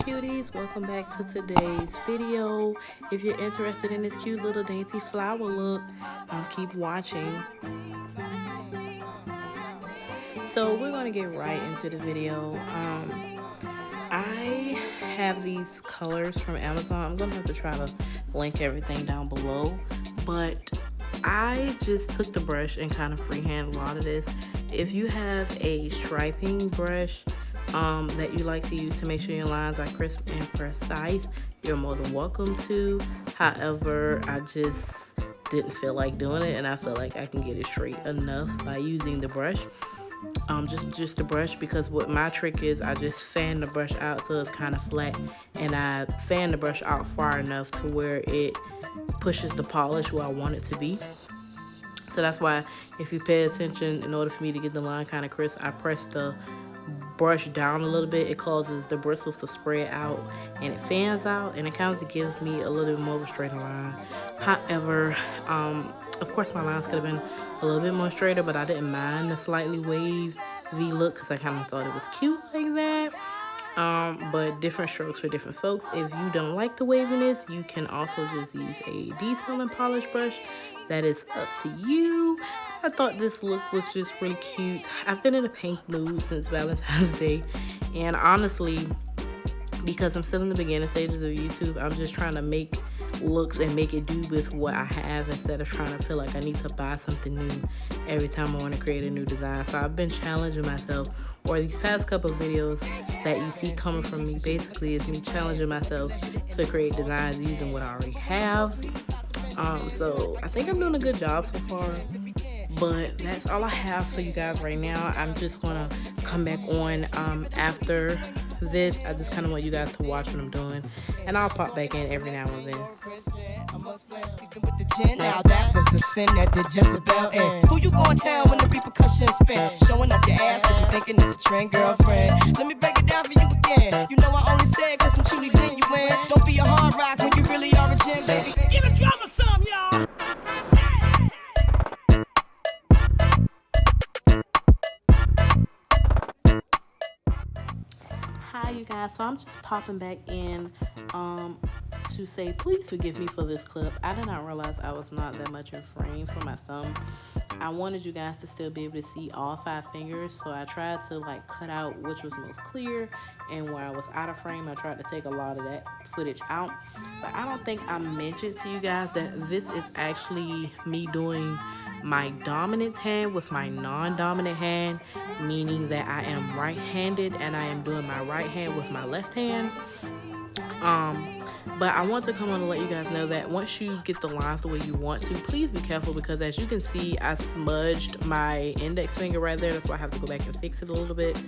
cuties, welcome back to today's video. If you're interested in this cute little dainty flower look, keep watching. So we're going to get right into the video. I have these colors from Amazon. I'm going to have to try to link everything down below, but I just took the brush and kind of freehand a lot of this. If you have a striping brush that you like to use to make sure your lines are crisp and precise, you're more than welcome to. However, I just didn't feel like doing it, and I feel like I can get it straight enough by using the brush. Just the brush, because what my trick is, I just fan the brush out till it's kind of flat, and I fan the brush out far enough to where it pushes the polish where I want it to be. So that's why, if you pay attention, in order for me to get the line kind of crisp, I press the brush down a little bit. It causes the bristles to spread out and it fans out, and it kind of gives me a little bit more of a straighter line. However, of course my lines could have been a little bit more straighter, but I didn't mind the slightly wavy look because I kind of thought it was cute like that. But different strokes for different folks. If you don't like the waviness, you can also just use a detailing polish brush. That is up to you. I thought this look was just really cute. I've been in a pink mood since Valentine's Day, and honestly, because I'm still in the beginning stages of YouTube, I'm just trying to make looks and make it do with what I have, instead of trying to feel like I need to buy something new every time I want to create a new design. So I've been challenging myself, or these past couple of videos that you see coming from me basically is me challenging myself to create designs using what I already have. So I think I'm doing a good job so far, but that's all I have for you guys right now. I'm just gonna come back on after this. I just kind of want you guys to watch what I'm doing, and I'll pop back in every now and then. Now that was the sin that did Jezebel in. Who you gonna tell when the repercussions spin? Showing off your ass cause you thinking it's a trend, girlfriend. Let me break it down for you again. You know I only said cause I'm truly genuine. Don't be a hard rock when you really are a gem, baby. Give the drummer some, y'all. Hi you guys, so I'm just popping back in to say please forgive me for this clip. I did not realize I was not that much in frame for my thumb. I wanted you guys to still be able to see all 5 fingers, so I tried to like cut out which was most clear, and where I was out of frame I tried to take a lot of that footage out. But I don't think I mentioned to you guys that this is actually me doing my dominant hand with my non-dominant hand, meaning that I am right-handed and I am doing my right hand with my left hand. But I want to come on and let you guys know that once you get the lines the way you want to, please be careful, because as you can see, I smudged my index finger right there. That's why I have to go back and fix it a little bit,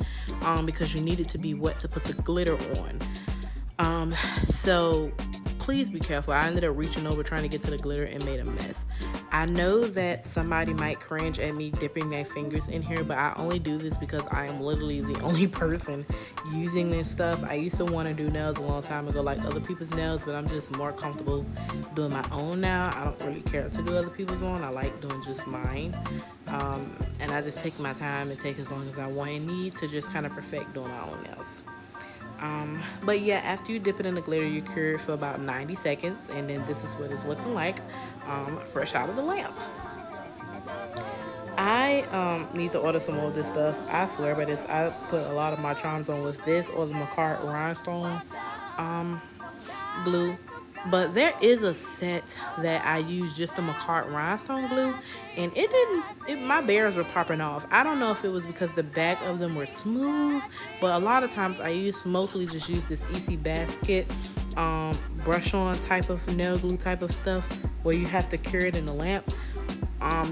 because you need it to be wet to put the glitter on. So please be careful. I ended up reaching over trying to get to the glitter and made a mess. I know that somebody might cringe at me dipping their fingers in here, but I only do this because I am literally the only person using this stuff. I used to want to do nails a long time ago, like other people's nails, but I'm just more comfortable doing my own now. I don't really care to do other people's on. I like doing just mine. And I just take my time and take as long as I want and need to just kind of perfect doing my own nails. But yeah, after you dip it in the glitter, you cure it for about 90 seconds, and then this is what it's looking like, fresh out of the lamp. I need to order some more of this stuff. I swear by this, I put a lot of my charms on with this or the McCart rhinestone glue. But there is a set that I use just the McCart rhinestone glue, and my bears were popping off. I don't know if it was because the back of them were smooth, but a lot of times I mostly just use this Easy Basket brush on type of nail glue type of stuff where you have to cure it in the lamp.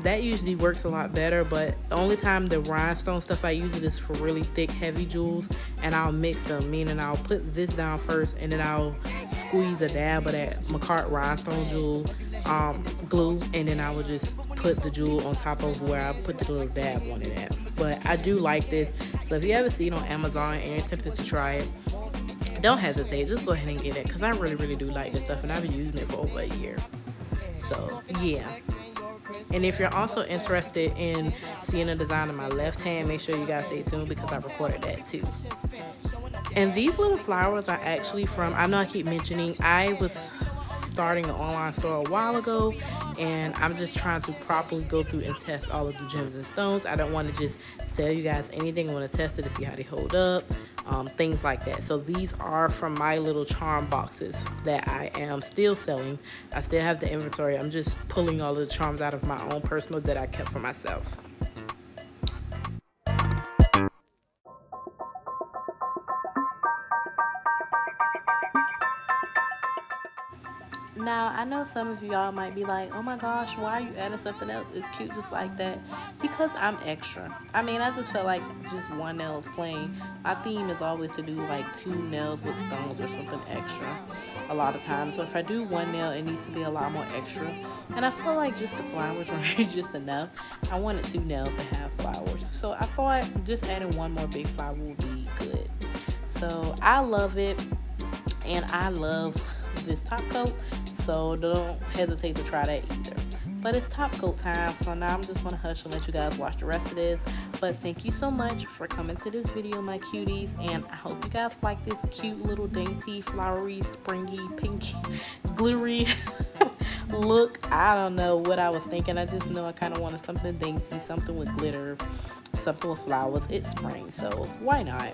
That usually works a lot better, but the only time the rhinestone stuff I use it is for really thick, heavy jewels, and I'll mix them, meaning I'll put this down first, and then I'll squeeze a dab of that McCart rhinestone jewel glue, and then I will just put the jewel on top of where I put the little dab on it at. But I do like this, so if you ever see it on Amazon and you're tempted to try it, don't hesitate, just go ahead and get it, because I really do like this stuff, and I've been using it for over a year. So yeah. And if you're also interested in seeing a design of my left hand, make sure you guys stay tuned because I recorded that too. And these little flowers are actually from, I know I keep mentioning, I was starting an online store a while ago, and I'm just trying to properly go through and test all of the gems and stones. I don't want to just sell you guys anything. I want to test it to see how they hold up, things like that. So these are from my little charm boxes that I am still selling. I still have the inventory. I'm just pulling all of the charms out of my own personal that I kept for myself. Now, I know some of y'all might be like, oh my gosh, why are you adding something else? It's cute just like that. Because I'm extra. I mean, I just felt like just one nail is plain. My theme is always to do like 2 nails with stones or something extra a lot of times. So if I do one nail, it needs to be a lot more extra. And I feel like just the flowers were just enough. I wanted 2 nails to have flowers. So I thought just adding one more big flower would be good. So I love it. And I love this top coat, so don't hesitate to try that either. But it's top coat time, so now I'm just gonna hush and let you guys watch the rest of this. But thank you so much for coming to this video, my cuties, and I hope you guys like this cute little dainty, flowery, springy, pinky, glittery look. I don't know what I was thinking. I just know I kind of wanted something dainty, something with glitter, something with flowers. It's spring, so why not?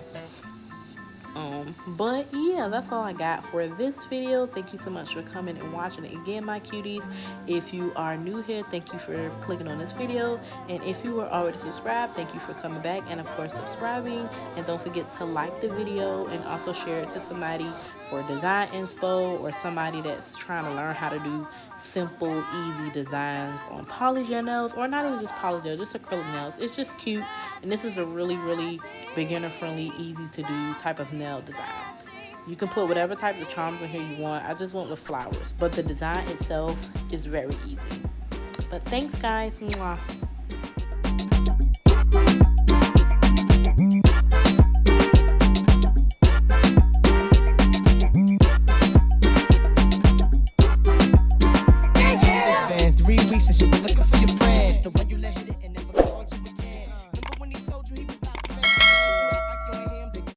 But yeah, that's all I got for this video. Thank you so much for coming and watching it again, my cuties. If you are new here, thank you for clicking on this video, and if you were already subscribed, thank you for coming back and of course subscribing. And don't forget to like the video and also share it to somebody for design inspo, or somebody that's trying to learn how to do simple, easy designs on polygel nails, or not even just polygel, just acrylic nails. It's just cute, and this is a really beginner friendly, easy to do type of nail design. You can put whatever types of charms in here you want. I just went with flowers, but the design itself is very easy. But thanks guys. Mwah.